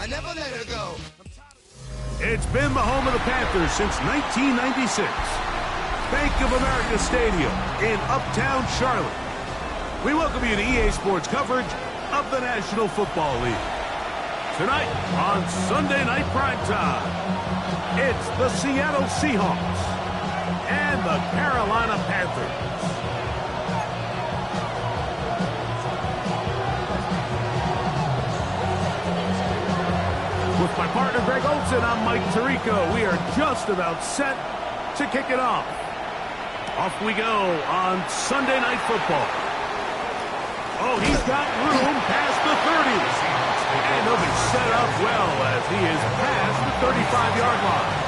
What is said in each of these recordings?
I never let her go. It's been the home of the Panthers since 1996. Bank of America Stadium in Uptown Charlotte. We welcome you to EA Sports coverage of the National Football League. Tonight on Sunday Night Primetime, it's the Seattle Seahawks and the Carolina Panthers. With my partner Greg Olson, I'm Mike Tirico. We are just about set to kick it off. Off we go on Sunday Night Football. Oh, he's got room past the 30s. And he'll be set up well as he is past the 35-yard line.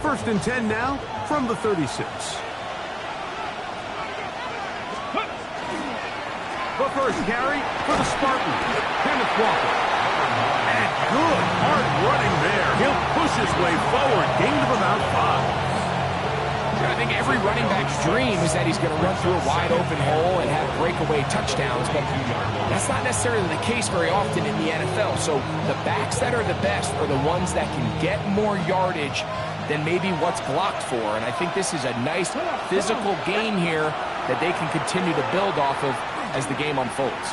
First and 10 now from the 36. The first carry for the Spartans, Kenneth Walker. And good hard running there. He'll push his way forward, gain of about 5. I think every running back's dream is that he's going to run through a wide open hole and have breakaway touchdowns, but that's not necessarily the case very often in the NFL. So the backs that are the best are the ones that can get more yardage than maybe what's blocked for. And I think this is a nice physical gain here that they can continue to build off of as the game unfolds.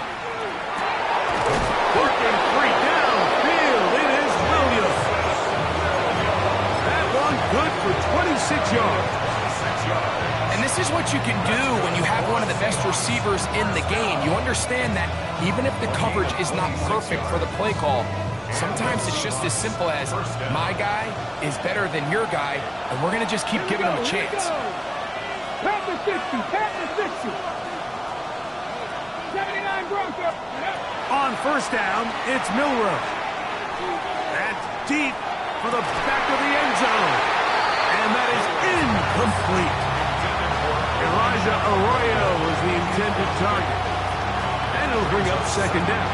Working free downfield, it is Williams. That one good for 26 yards. And this is what you can do when you have one of the best receivers in the game. You understand that even if the coverage is not perfect for the play call, sometimes it's just as simple as my guy is better than your guy, and we're going to just keep giving him a chance. Panther 60, Panther 60. 79 Broncos. On first down, it's Milroe. That's deep for the back of the end zone. And that is incomplete. Elijah Arroyo was the intended target. And it'll bring up second down.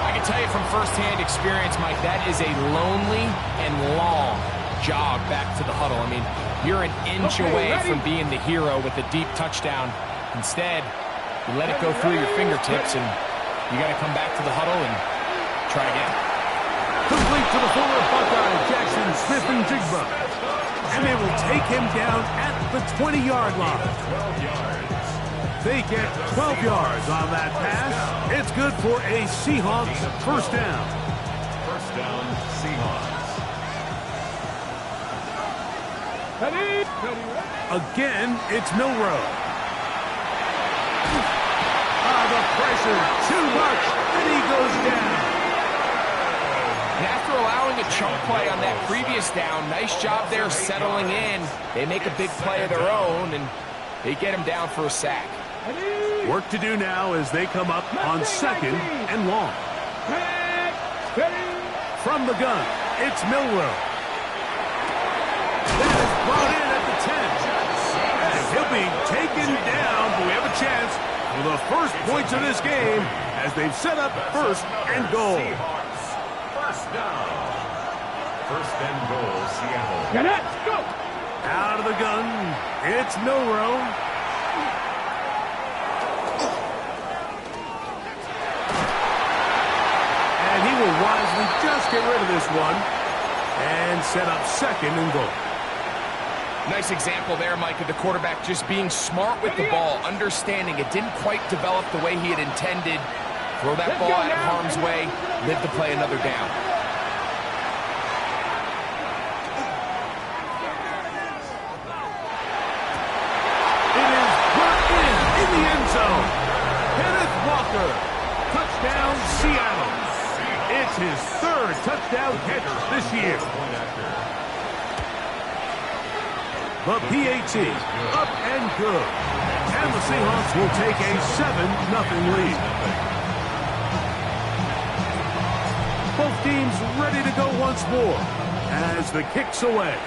I can tell you from firsthand experience, Mike, that is a lonely and long jog back to the huddle. I mean, you're an inch away from being the hero with a deep touchdown. Instead, you let it go through your fingertips, and you got to come back to the huddle and try again. Complete to the former Buckeye, Jackson Smith-Njigba. And they will take him down at the 20-yard line. They get 12 yards on that pass. It's good for a Seahawks first down. First down, Seahawks. Again, it's Milroe. The pressure, too much, and he goes down. And after allowing a chunk play on that previous down, nice job there settling in. They make a big play of their own, and they get him down for a sack. Work to do now as they come up on second and long. From the gun, it's Milroe. That is brought in at the 10. And he'll be taken down, but we have a chance for the first points of this game as they've set up first and goal. First down. First and goal, Seattle. Go! Out of the gun, it's Milroe. And he will wisely just get rid of this one and set up second and goal. Nice example there, Mike, of the quarterback just being smart with the ball, understanding it didn't quite develop the way he had intended. Throw that ball out of harm's way, live to play another down. It is brought in the end zone. Kenneth Walker, touchdown Seattle. It's his third touchdown catch this year. The PAT, up and good. And the Seahawks will take a 7-0 lead. Both teams ready to go once more as the kick's away.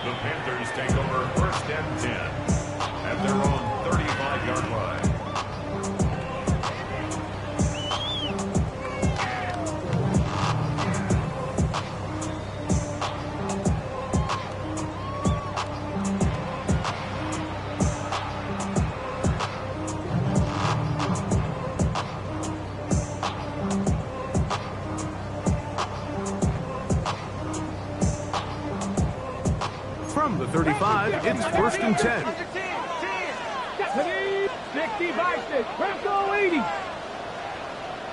The Panthers take over first and 10 at their own 35-yard line. 35, it's 1st and 10. 60 Vices. Bronco 80.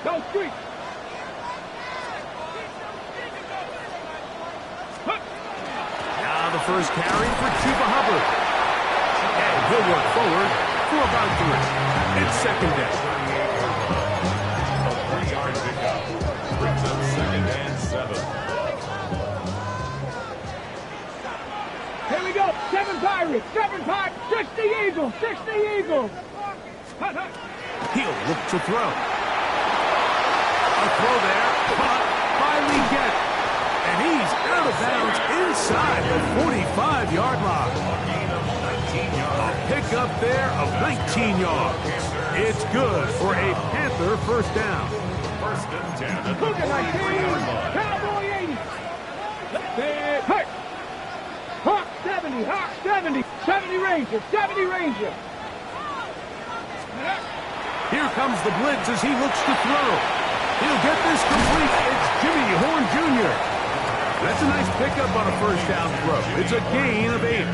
Go street. Now the first carry for Chuba Hubbard. And he'll work forward for about 3. It's 2nd down. 3-yard pickup. Brings up 2nd and 7. Here we go. 7 Pirates. 7 Pirates. 60 Eagles. 60 Eagles. He'll look to throw. A throw there. Caught by Leggett. And he's out of bounds inside the 45-yard line. A pickup there of 19 yards. It's good for a Panther first down. 1st and 10 at the Look at 40-yard 19. line. Cowboy 80. Hey. Hawk 70. Hawk 70. 70 Ranger. 70 Ranger. Here comes the blitz as he looks to throw. He'll get this complete. It's Jimmy Horn Jr. That's a nice pickup on a first down throw. It's a gain of 8.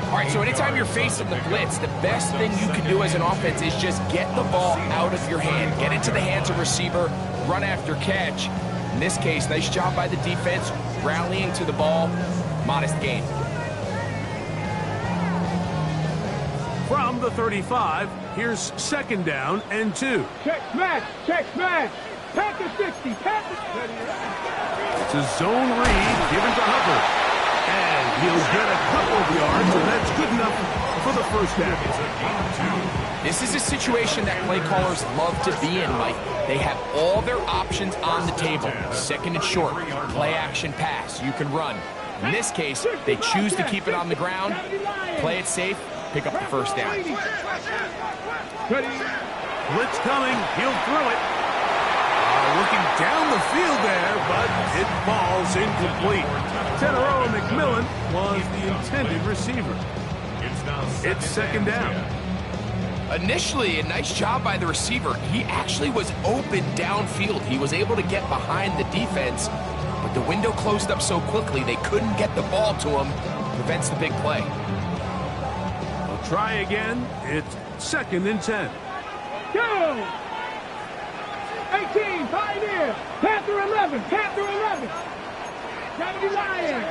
All right, so anytime you're facing the blitz, the best thing you can do as an offense is just get the ball out of your hand. Get into the hands of receiver, run after catch. In this case, nice job by the defense, rallying to the ball. Modest gain. From the 35, here's 2nd down and 2. Check smash. Check smash. Panther 60. Panther. It's a zone read given to Hubbard. And he'll get a couple of yards, and that's good enough for the first down. This is a situation that play callers love to be in, Mike. They have all their options on the table. 2nd and short, play action pass. You can run. In this case, they choose to keep it on the ground, play it safe, pick up the first down. Blitz coming. He'll throw it. Looking down the field there, but it falls incomplete. Tenero McMillan was the intended receiver. It's 2nd down. Initially, a nice job by the receiver. He actually was open downfield. He was able to get behind the defense, but the window closed up so quickly they couldn't get the ball to him. Prevents the big play. They'll try again. It's 2nd and 10. Go! 18, Pioneer. Panther 11. Panther 11. 70 Lions.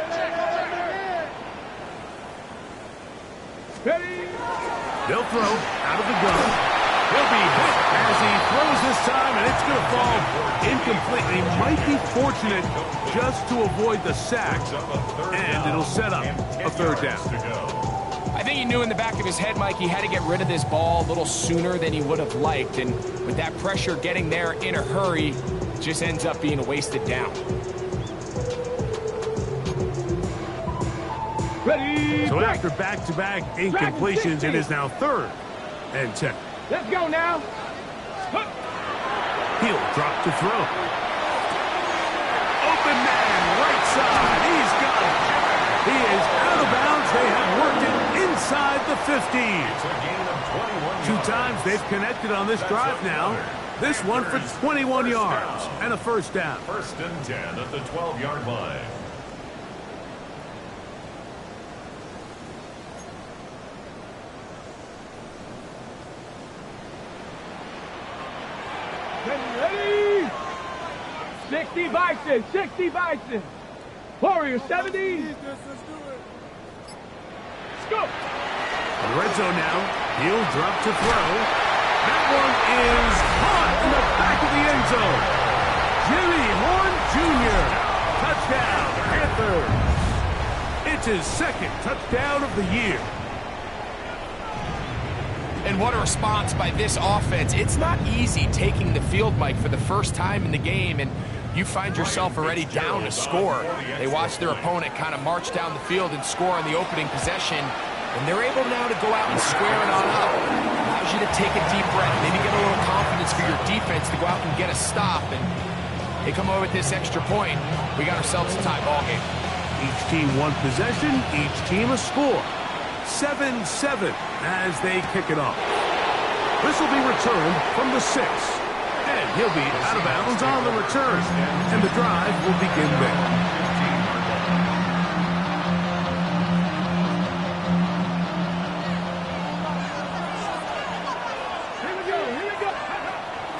Ready? They'll throw out of the gun. He'll be hit as he throws this time, and it's going to fall incomplete. He might be fortunate just to avoid the sack, and it'll set up a 3rd down. I think he knew in the back of his head, Mike, he had to get rid of this ball a little sooner than he would have liked. And with that pressure getting there in a hurry, it just ends up being a wasted down. Ready? So after back-to-back incompletions, it is now 3rd and 10. Let's go now. He'll drop to throw. Open man, right side. He's got it. He is out of bounds. They have worked it inside the 15. 2 times they've connected on this drive now. This one for 21 yards and a first down. 1st and 10 at the 12-yard line. Ready? 60 Bison. 60 Bison. Warrior 70. Scoop. The red zone now. He'll drop to throw. That one is caught in the back of the end zone. Jimmy Horn Jr. Touchdown, Panthers. It's his 2nd touchdown of the year. And what a response by this offense. It's not easy taking the field, Mike, for the first time in the game, and you find yourself already down to score. They watch their opponent kind of march down the field and score on the opening possession, and they're able now to go out and square it on up. Allows you to take a deep breath, maybe get a little confidence for your defense to go out and get a stop, and they come over with this extra point. We got ourselves a tie ball game. Each team one possession, each team a score. 7-7 as they kick it off. This will be returned from the 6. And he'll be out of bounds on the return. And the drive will begin there.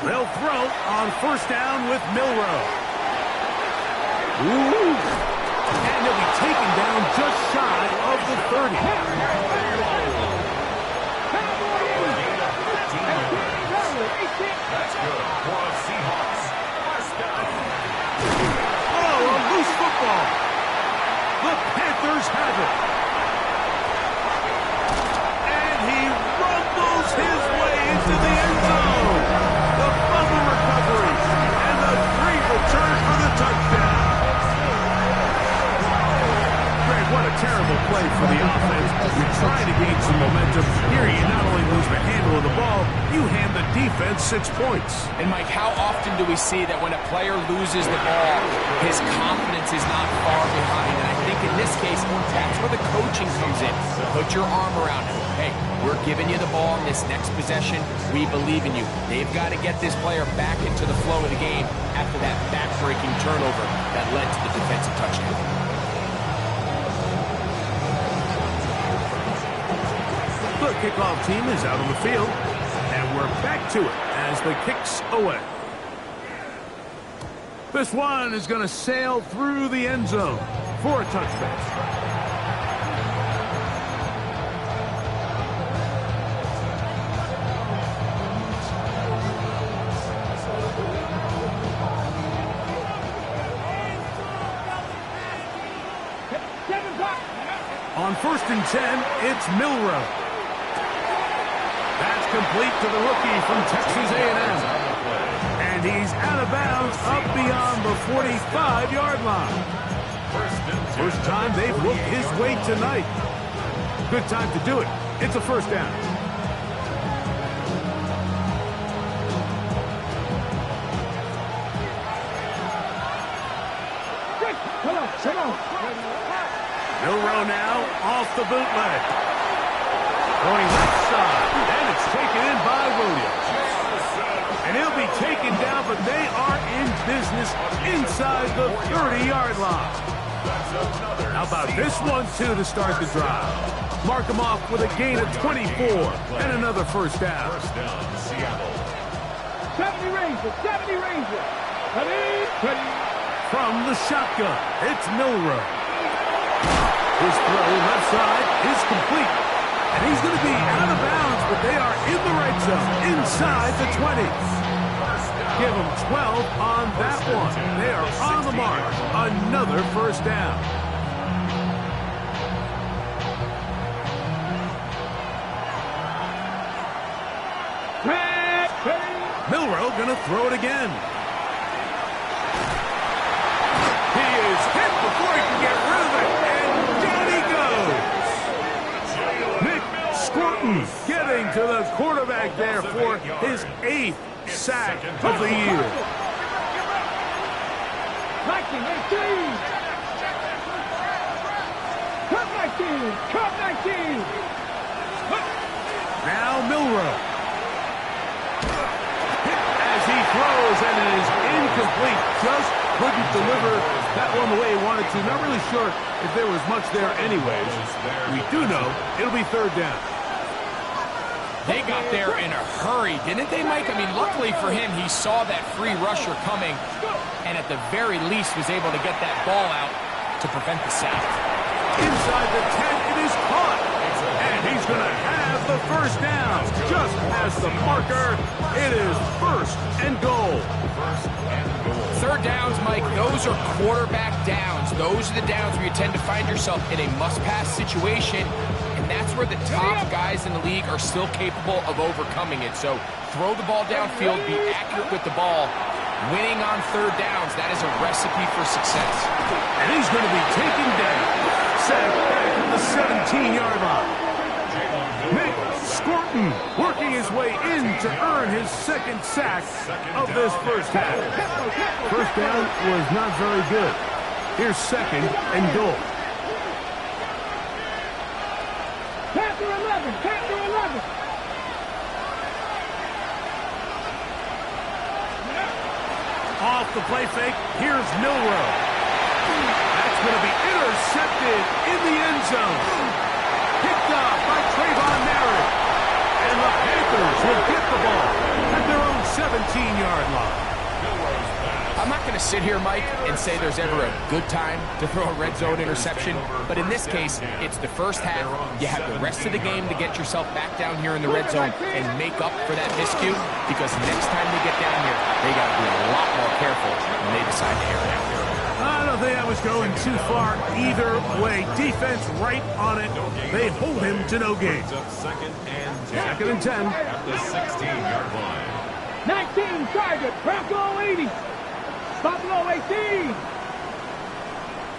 They'll throw on first down with Milroe. Ooh. And they'll be taken down just shy of the 30. That's good for the Seahawks. First down. Oh, a loose football. The Panthers have it. And he rumbles his way into the end zone. The fumble recovery and the great return for the touchdown. Greg, what a terrible play for the offense. You're trying to gain some momentum. Here you not only lose the handle of the ball, you hand the defense 6 points. And Mike, how often do we see that when a player loses the ball, his confidence is not far behind? And I think in this case, that's where the coaching comes in. Put your arm around him. Hey, we're giving you the ball in this next possession. We believe in you. They've got to get this player back into the flow of the game after that back-breaking turnover that led to the defensive touchdown. The kickoff team is out on the field, and we're back to it as the kick's away. This one is going to sail through the end zone for a touchback. On first and 10, it's Milroe. That's complete to the rookie from Texas A&M. And he's out of bounds up beyond the 45-yard line. First time they've looked his way tonight. Good time to do it. It's a first down. Come on. Milroe now off the bootleg. Going left side, and it's taken in by Williams. And he'll be taken down, but they are in business inside the 30-yard line. How about this one, too, to start the drive? Mark him off with a gain of 24 and another first down. 70 Rangers. Ready. From the shotgun, it's Milroe. His throw left side is complete. And he's going to be out of bounds, but they are in the right zone, inside the 20. Give them 12 on that one. They are on the mark. Another first down. Milroe going to throw it again. He is hit before he can get rid of it. Getting to the quarterback there for his 8th sack of the year. 19. Cut 19. Now Milroe. As he throws, and it is incomplete. Just couldn't deliver that one the way he wanted to. Not really sure if there was much there anyways. We do know it'll be third down. They got there in a hurry, didn't they, Mike? I mean, luckily for him, he saw that free rusher coming and at the very least was able to get that ball out to prevent the sack. Inside the 10, it is caught. And he's going to have the first down. Just past the marker, it is first and goal. Third downs, Mike, those are quarterback downs. Those are the downs where you tend to find yourself in a must-pass situation. And that's where the top guys in the league are still capable of overcoming it. So throw the ball downfield, be accurate with the ball. Winning on third downs, that is a recipe for success. And he's going to be taken down. Sacked back at the 17-yard line. Nick Scorton working his way in to earn his second sack of this first half. First down was not very good. Here's second and goal. Panther 11. Off the play fake, here's Milroe. That's going to be intercepted in the end zone. Picked up by Trayvon Merritt. And the Panthers will get the ball at their own sit here, Mike, and say there's ever a good time to throw a red zone interception, but in this case, it's the first half. You have the rest of the game to get yourself back down here in the red zone and make up for that miscue, because next time they get down here, they got to be a lot more careful when they decide to air it out. I don't think I was going too far either way. Defense right on it. They hold him to no gain. Second and 10. Second and 10. At the 16-yard line. 19 target, Bronco 80. Buffalo 18.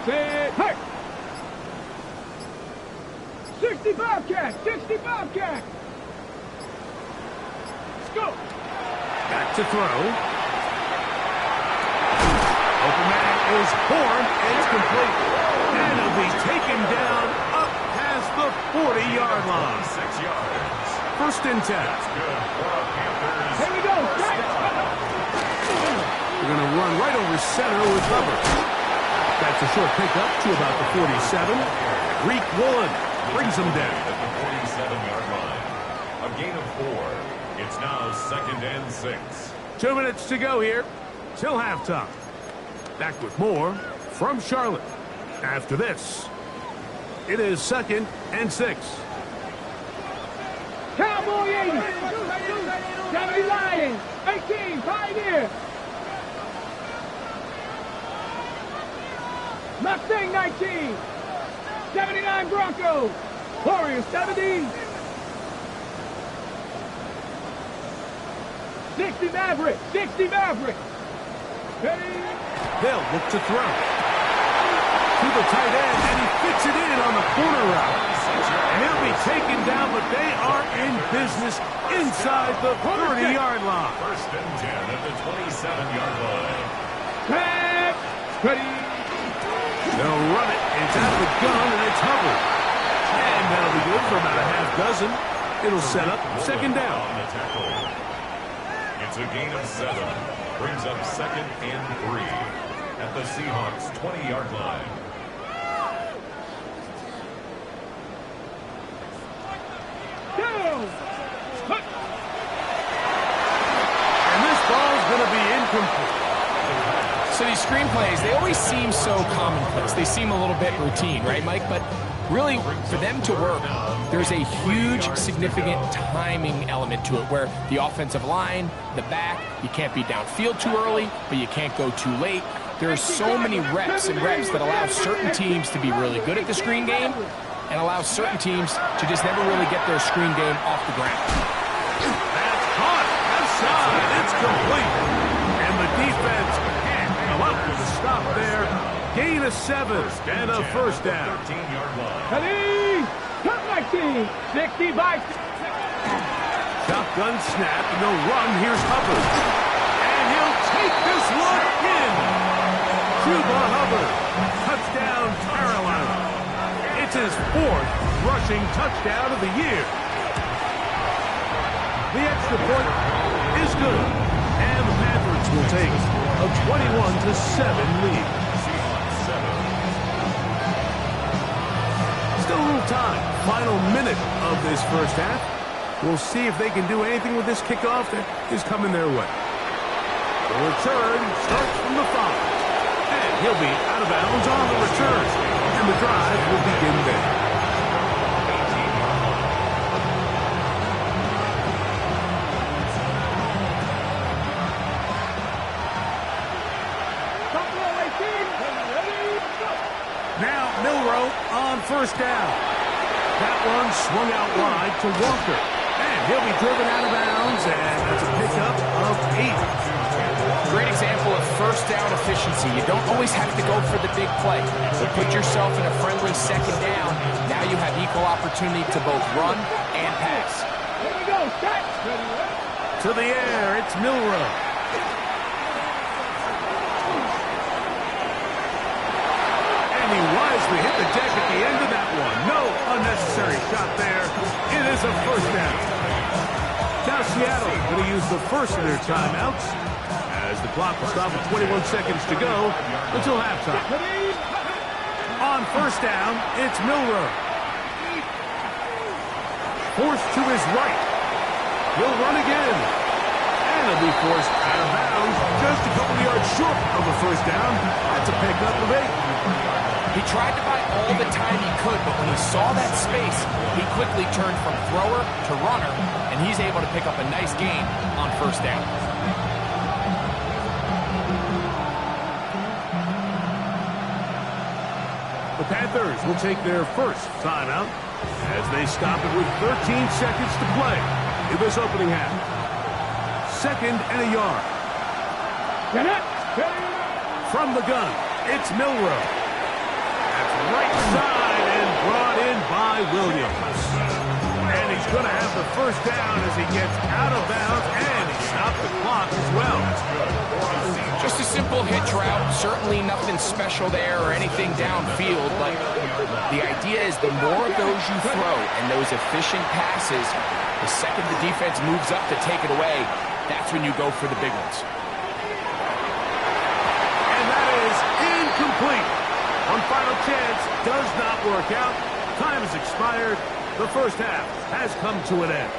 Set, hey. 60 Bobcat, 60 Bobcat. Let's go. Back to throw. Open man is Horn, and it's complete. And it'll be taken down up past the 40-yard line. 6 yards. First and 10. That's good for the Panthers. Here we go. We're going to run right over center with Hubbard. That's a short pickup to about the 47. Reek Woolen brings him down. At the 47-yard line. A gain of 4. It's now second and 6. 2 minutes to go here till halftime. Back with more from Charlotte. After this, it is second and 6. Cowboy 80. 70 Lions. 18 Pioneer. Mustang 19. 79 Broncos. Warriors 70. 60 Maverick. 60 Maverick. Ready? They'll look to throw. To the tight end, and he fits it in on the corner route. And he'll be taken down, but they are in business inside the 30-yard line. First and 10 at the 27-yard line. Trap. Ready? They'll run it. It's out of the gun, and it's Hubbard. And that'll be good for about a half dozen. It'll set up second down. On the tackle. It's a gain of 7. Brings up second and 3 at the Seahawks 20-yard line. And this ball's going to be incomplete. So these screenplays, they always seem so commonplace. They seem a little bit routine, right, Mike? But really, for them to work, there's a huge, significant timing element to it where the offensive line, the back, you can't be downfield too early, but you can't go too late. There are so many reps and reps that allow certain teams to be really good at the screen game and allow certain teams to just never really get their screen game off the ground. That's caught. Outside. It's complete. And the defense can't come up with a stop there. Gain of 7 and a first down. 13-yard line. Ready? Cut 19. 60 by. Shotgun snap, and they'll run. Here's Hubbard. And he'll take this one in. Cuba Hubbard. Touchdown, Carolina. It's his 4th rushing touchdown of the year. The extra point is good. And the Panthers will take a 21-7 lead. Still a little time. Final minute of this first half. We'll see if they can do anything with this kickoff that is coming their way. The return starts from the 5. And he'll be out of bounds on the return. And the drive will begin there. Now Milrow on first down. That one swung out wide to Walker. And he'll be driven out of bounds, and that's a pickup of 8. Great example of first down efficiency. You don't always have to go for the big play. So put yourself in a friendly second down. Now you have equal opportunity to both run and pass. Here we go. Set. To the air, it's Milrow. And he wisely hit the deck at the end of that one. No unnecessary shot there. It is a first down. Now Seattle going to use the first of their timeouts as the clock will stop at 21 seconds to go until halftime. On first down, it's Milrow. Forced to his right. He'll run again. And he'll be forced out of bounds just just a couple of yards short of a first down. That's a pickup of 8. He tried to buy all the time he could, but when he saw that space, he quickly turned from thrower to runner, and he's able to pick up a nice gain on first down. The Panthers will take their first timeout as they stop it with 13 seconds to play in this opening half. 2nd and a yard. From the gun, it's Milrow. That's right side and brought in by Williams. And he's going to have the first down as he gets out of bounds, and he stopped the clock as well. Just a simple hitch route, certainly nothing special there or anything downfield, but the idea is the more of those you throw and those efficient passes, the second the defense moves up to take it away, that's when you go for the big ones. And that is incomplete. One final chance does not work out. Time has expired. The first half has come to an end.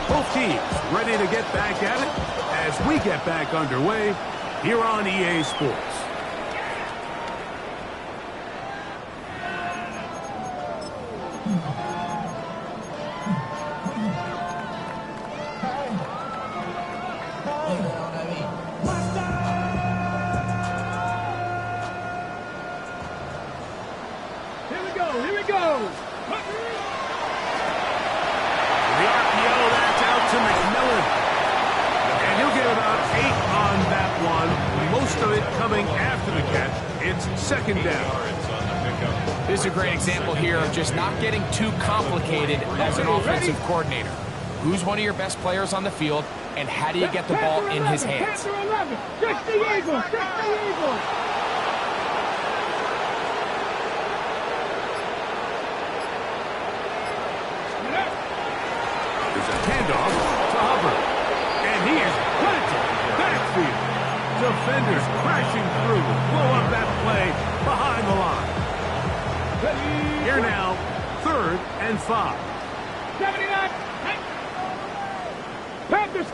Both teams ready to get back at it as we get back underway here on EA Sports. Here we go. The RPO, that's out to McMillan. And he'll get about 8 on that one. Most of it coming after the catch. It's 2nd down. This is a great example here of just not getting too complicated as an offensive coordinator. Who's one of your best players on the field, and how do you get the ball in his hands? 60 Eagles, 60 Eagles. There's a handoff to Hubbard. And he is planted backfield. Defenders crashing through. Blow up that play behind the line. Here now, 3rd and 5. 79. Panthers.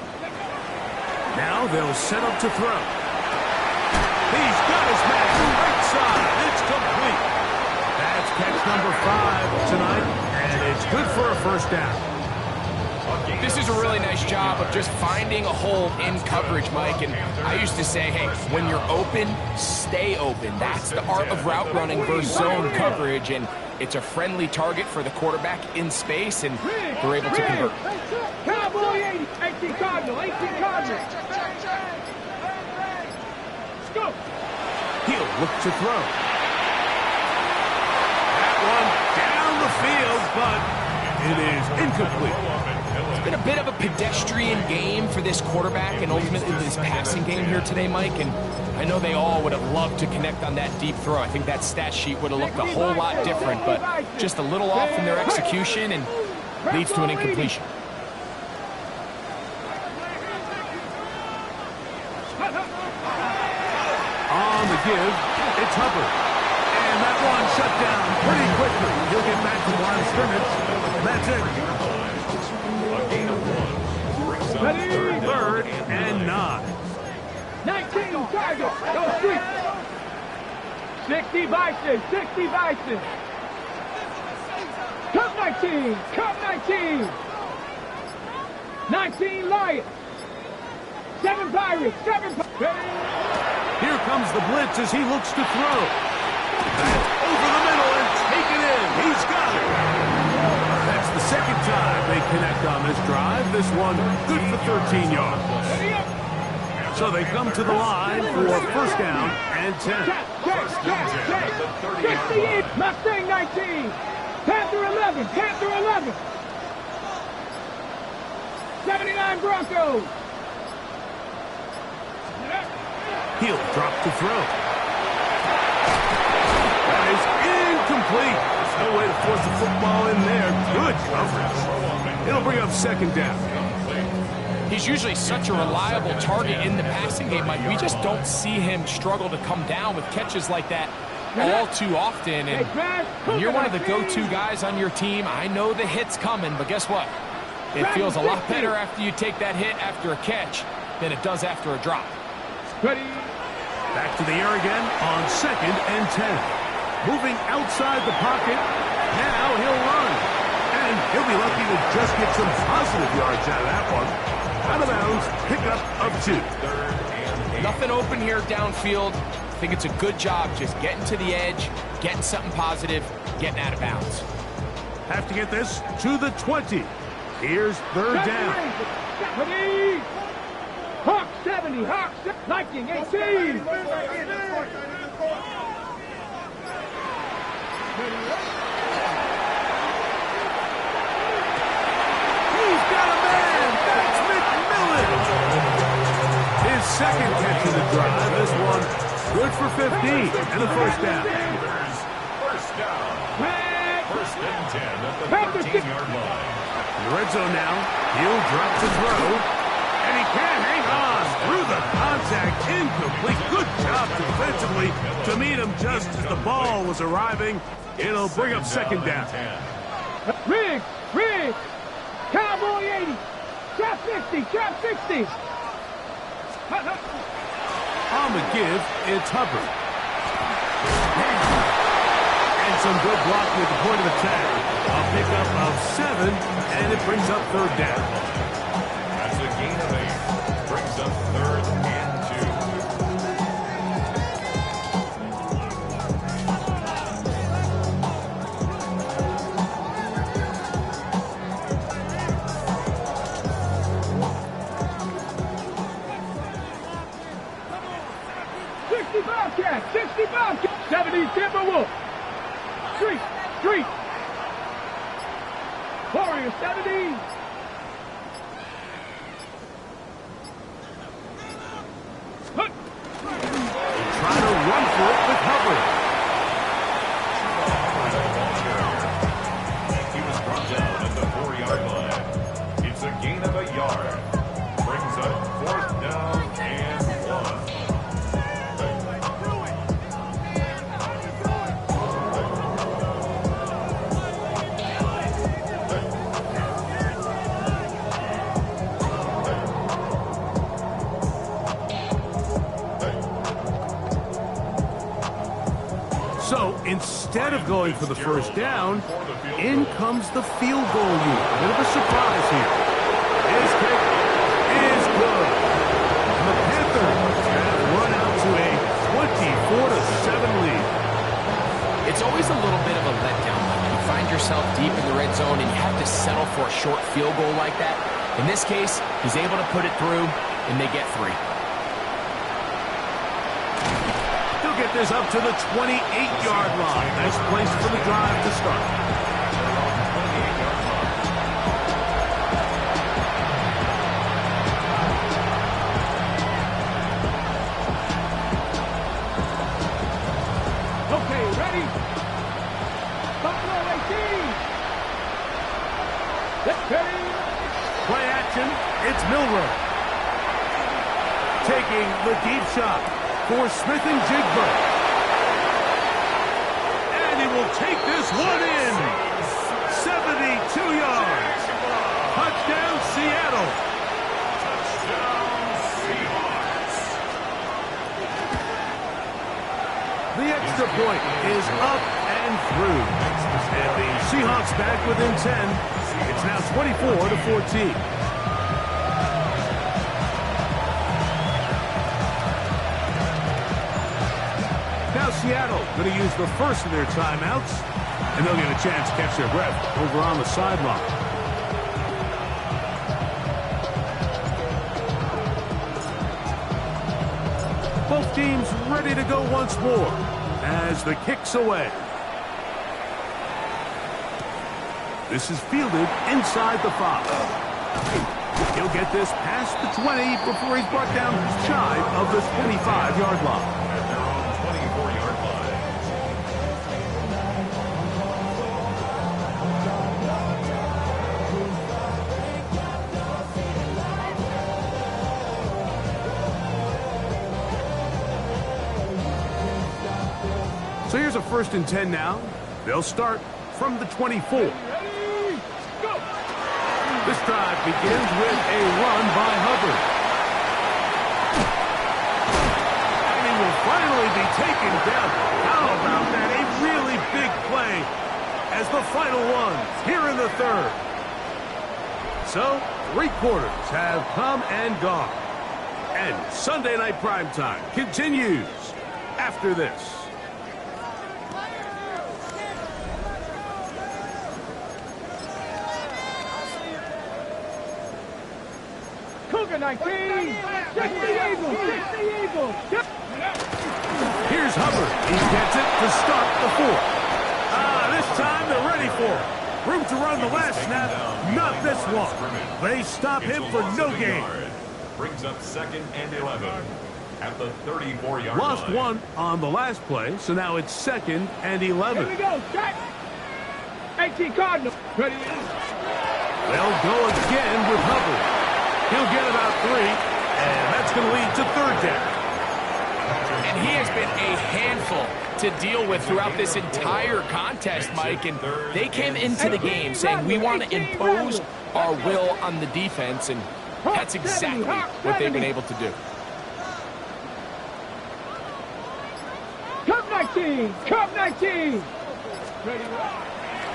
Now they'll set up to throw. He's got his man to the right side. It's complete. That's catch number 5 tonight, and it's good for a first down. This is a really nice job of just finding a hole in coverage, Mike. And I used to say, hey, when you're open, stay open. That's the art of route running versus zone coverage. And it's a friendly target for the quarterback in space, and they're able to convert. Cowboy 80. 18 Cardinal. 18 Cardinal. Let's go. He'll look to throw. That one down the field, but it is incomplete. It's been a bit of a pedestrian game for this quarterback and ultimately this passing game here today, Mike. And I know they all would have loved to connect on that deep throw. I think that stat sheet would have looked a whole lot different, but just a little off in their execution and leads to an incompletion. On the give, it's Hubbard. And that one shut down pretty quickly. He'll get back to the line of scrimmage. That's it. A gain of 1 brings up 3rd and 9. 19 targets. Go street. 60 Bison. 60 Bison. Cup 19. Cup 19. 19 Lions. 7 Pirates. 7 Pirates. Here comes the blitz as he looks to throw. That's over the middle and taken in. He's got it. That's the 2nd time they connect on this drive. This one good for 13 yards. So they come to the line for first down and 10. 68. Mustang 19. Panther 11. Panther 11. 79 Broncos. He'll drop to throw. That is incomplete. There's no way to force the football in there. Good coverage. It'll bring up 2nd down. He's usually such a reliable target in the passing game, Mike. We just don't see him struggle to come down with catches like that all too often. And when you're one of the go-to guys on your team, I know the hit's coming, but guess what? It feels a lot better after you take that hit after a catch than it does after a drop. Ready. Back to the air again on 2nd and 10. Moving outside the pocket. Now he'll run. And he'll be lucky to just get some positive yards out of that one. Out of bounds, pickup of 2. Nothing open here downfield. I think it's a good job just getting to the edge, getting something positive, getting out of bounds. Have to get this to the 20. Here's 3rd down. Hawk 70, Hawk 19, 18. He's got a man. That's McMillan. His 2nd catch of the drive. This one good for 15 and a 1st down. First down. 1st and 10 at the 13-yard line. In the red zone now. He'll drop to throw. And he can hang on through the contact. Incomplete. Good job defensively to meet him just as the ball was arriving. It'll bring up 2nd down. Riggs. Cowboy 80. Trap 60. On the give, it's Hubbard. And some good blocking at the point of attack. A pickup of 7, and it brings up 3rd down. That's a gain of 8. Brings up 3rd and 60 Bobcat. 70 Timberwolf. Street. Warrior 70. Try to run for it with Hubbard. He was brought down at the 4-yard line. It's a gain of a yard. Brings up 4th down and 1. So instead of going for the 1st down, in comes the field goal unit. A bit of a surprise here. His kick is good. And the Panthers have run out to a 24-7 lead. It's always a little bit of a letdown when you find yourself deep in the red zone and you have to settle for a short field goal like that. In this case, he's able to put it through, and they get 3. He'll get this up to the 28-yard line. Nice place for the drive to start. Okay, ready? Buffalo 18. Ready? Play action. It's Milrow. Taking the deep shot for Smith and Jigba. And he will take this one in. 72 yards. Touchdown, Seattle. The extra point is up and through. And the Seahawks back within 10. It's now 24-14. Now Seattle going to use the first of their timeouts, and they'll get a chance to catch their breath over on the sideline. Both teams ready to go once more as the kick's away. This is fielded inside the 5. He'll get this past the 20 before he's brought down shy of the 25-yard line. At their own 24-yard line. So here's Here's a 1st and 10 now. They'll start from the 24. Ready, go! This drive begins with a run by Hubbard. And he will finally be taken down. How about that? A really big play as the final ones here in the 3rd. So, 3 quarters have come and gone. And Sunday Night Primetime continues after this. Cougar 19! 60 Eagles! 60 Eagles! Here's Hubbard. He gets it to start the 4th. This time they're ready for it. Room to run the last snap. Not this one. They stop him for no gain. Brings up 2nd and 11 at the 34-yard line. Lost 1 on the last play, so now it's 2nd and 11. Here we go, set! 18 Cardinals. Ready? They'll go again with Hubbard. He'll get about 3, and that's going to lead to 3rd down. And he has been a handful to deal with throughout this entire contest, Mike. And they came into the game saying, we want to impose our will on the defense, and that's exactly what they've been able to do. Cup 19! Cup 19! Ready?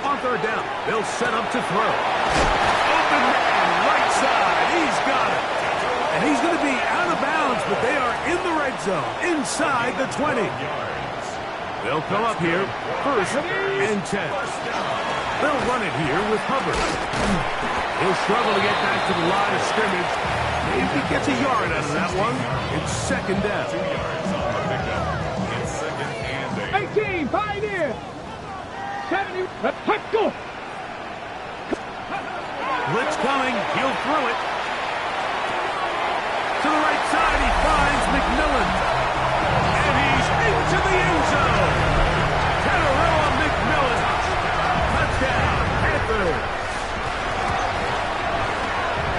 On 3rd down, they'll set up to throw. Open man, right side. He's got it. And he's going to be out of bounds, but they are in the red zone, inside the 20. They'll come up here, 1st and 10. They'll run it here with Hubbard. He'll struggle to get back to the line of scrimmage. Maybe he gets a yard out of that one. It's 2nd down. 2 yards on the pickup. It's 2nd and 8. 18, Pioneer! 70, let's go! Blitz coming, he'll throw it. To the right side, he finds McMillan. And he's into the end zone. Catarella McMillan. Touchdown, Panthers.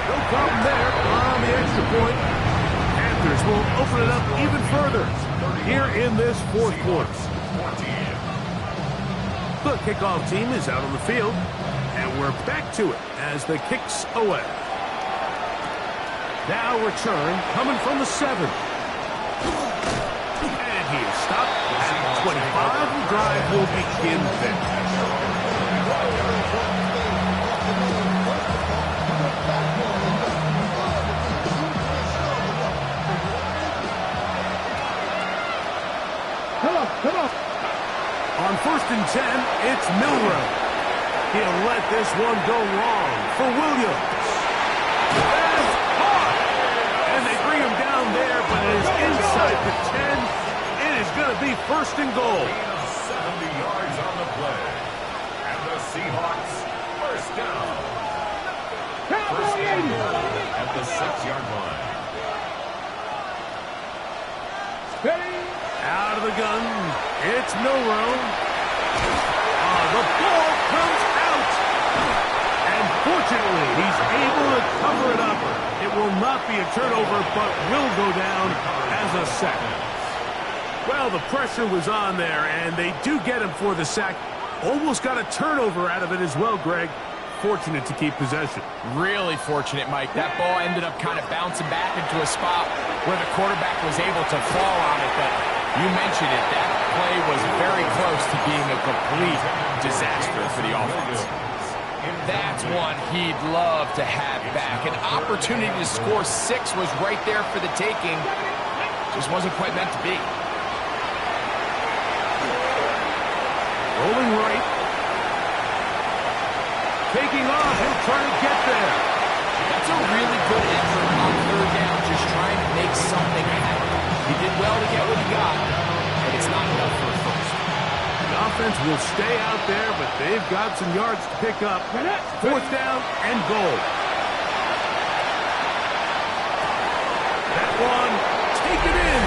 No problem there on the extra point. Panthers will open it up even further here in this 4th quarter. The kickoff team is out on the field, and we're back to it as the kicks away. Now return coming from the 7. And he is stopped at 25. The drive will begin there. Come on! On 1st and 10, it's Milrow. He'll let this one go long for Williams. That's caught! And they bring him down there, but it is inside the 10. It is going to be 1st and goal. 70 yards on the play. And the Seahawks, 1st down. First and 10 at the 6-yard line. Ready? Out of the gun, it's Milrow. The ball comes out. And fortunately, he's able to cover it up. It will not be a turnover, but will go down as a sack. Well, the pressure was on there, and they do get him for the sack. Almost got a turnover out of it as well, Greg. Fortunate to keep possession. Really fortunate, Mike. That ball ended up kind of bouncing back into a spot where the quarterback was able to fall on it, but you mentioned it. That play was very close to being a complete disaster for the offense. That's one he'd love to have back. An opportunity to score 6 was right there for the taking. Just wasn't quite meant to be. Rolling right. Taking off. He'll try to get there. That's a really good effort on 3rd down, just trying to make something happen. He did well to get what he got, but it's not enough for a 1st. The offense will stay out there, but they've got some yards to pick up. 4th down and goal. That one, taken in.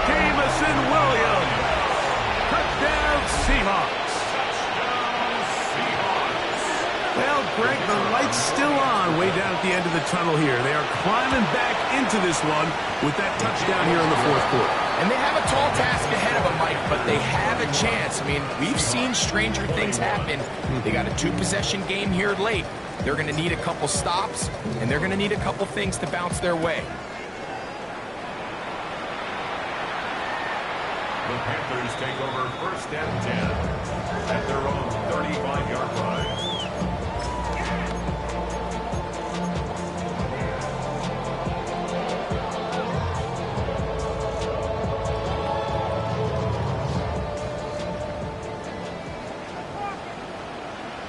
Jamison Williams. Touchdown, Seahawks. Well, Greg, the light's still on way down at the end of the tunnel here. They are climbing back into this one with that touchdown here in the fourth quarter. And they have a tall task ahead of them, Mike, but they have a chance. I mean, we've seen stranger things happen. They got a two-possession game here late. They're going to need a couple stops, and they're going to need a couple things to bounce their way. The Panthers take over first and 10 at their own 35-yard line.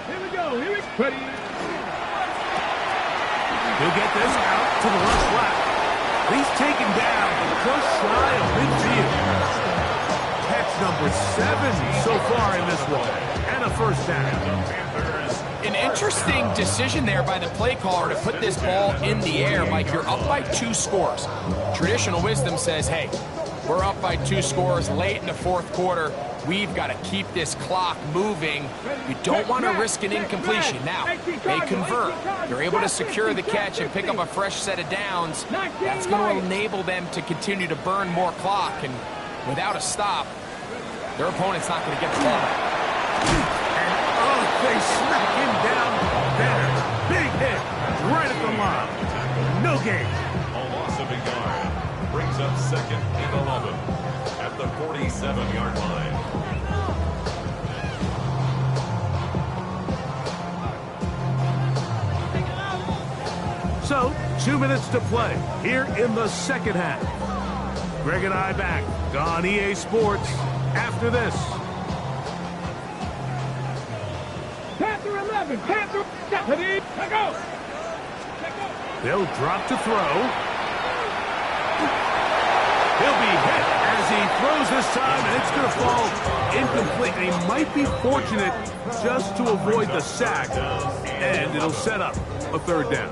Here we go. Here we go. Ready. He'll get this out to the left flat. He's taken down just shy of midfield. Catch number 7 so far in this one, and a first down. An interesting decision there by the play caller to put this ball in the air. Mike, you're up by 2 scores. Traditional wisdom says, hey, we're up by 2 scores late in the fourth quarter. We've got to keep this clock moving. You don't want to risk an incompletion. Now, they convert. They're able to secure the catch and pick up a fresh set of downs. That's going to enable them to continue to burn more clock. And without a stop, their opponent's not going to get the ball. And they smack him down there. Big hit right at the line. No gain. A loss of a yard brings up second and 11 at the 47-yard line. So, 2 minutes to play here in the second half. Greg and I back on EA Sports after this. Panther 11. Panther. Ready. Let go. They'll drop to throw. He'll be hit as he throws this time, and it's going to fall incomplete. And he might be fortunate just to avoid the sack, and it'll set up a third down.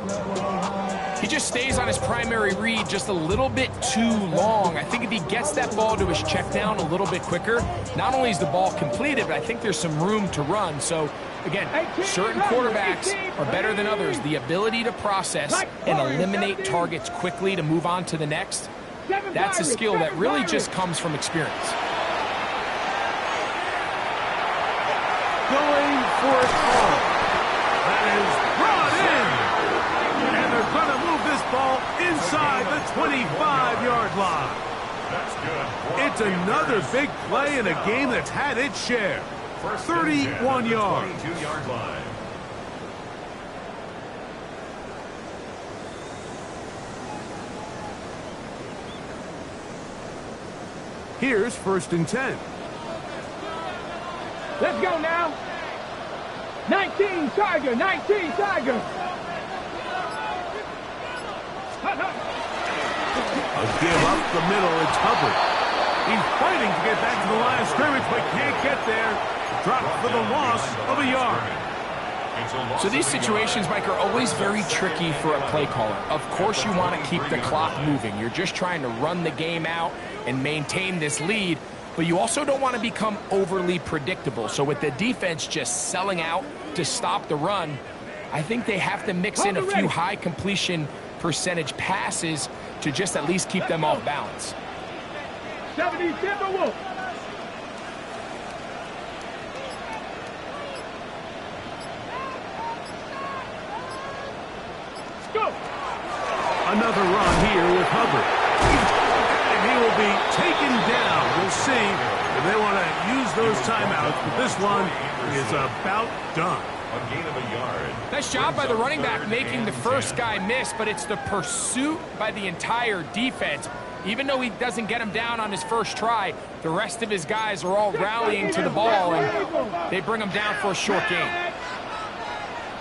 He just stays on his primary read just a little bit too long. I think if he gets that ball to his check down a little bit quicker, not only is the ball completed, but I think there's some room to run. So, again, certain quarterbacks are better than others. The ability to process and eliminate targets quickly to move on to the next, that's a skill that really just comes from experience. Going for it all. That is brought in. And they're going to move this ball inside the 25-yard line. That's good. It's another big play in a game that's had its share. 31 yards. 22-yard line. Here's first and 10. Let's go now. 19 Tiger. 19 Tiger. A give up the middle. It's Hubbard. He's fighting to get back to the line of scrimmage, but can't get there. Dropped for the loss of a yard. So these situations, Mike, are always very tricky for a play caller. Of course you want to keep the clock moving. You're just trying to run the game out and maintain this lead, but you also don't want to become overly predictable. So with the defense just selling out to stop the run, I think they have to mix in a few high completion percentage passes to just at least keep them off balance. 70 Timberwolves. Go. Another run here with Hubbard. And he will be taken down. We'll see if they want to use those timeouts, but this one is about done. A gain of a yard. Nice job by the running back making the first guy miss, but it's the pursuit by the entire defense. Even though he doesn't get him down on his first try, the rest of his guys are all rallying to the ball, and they bring him down for a short gain.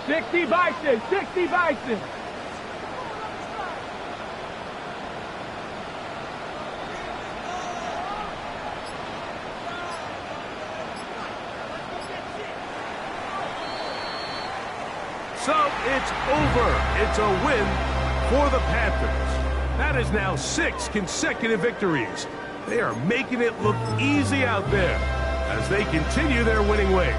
60 Bison. 60 Bison. So it's over. It's a win for the Panthers. That is now 6 consecutive victories. They are making it look easy out there as they continue their winning ways.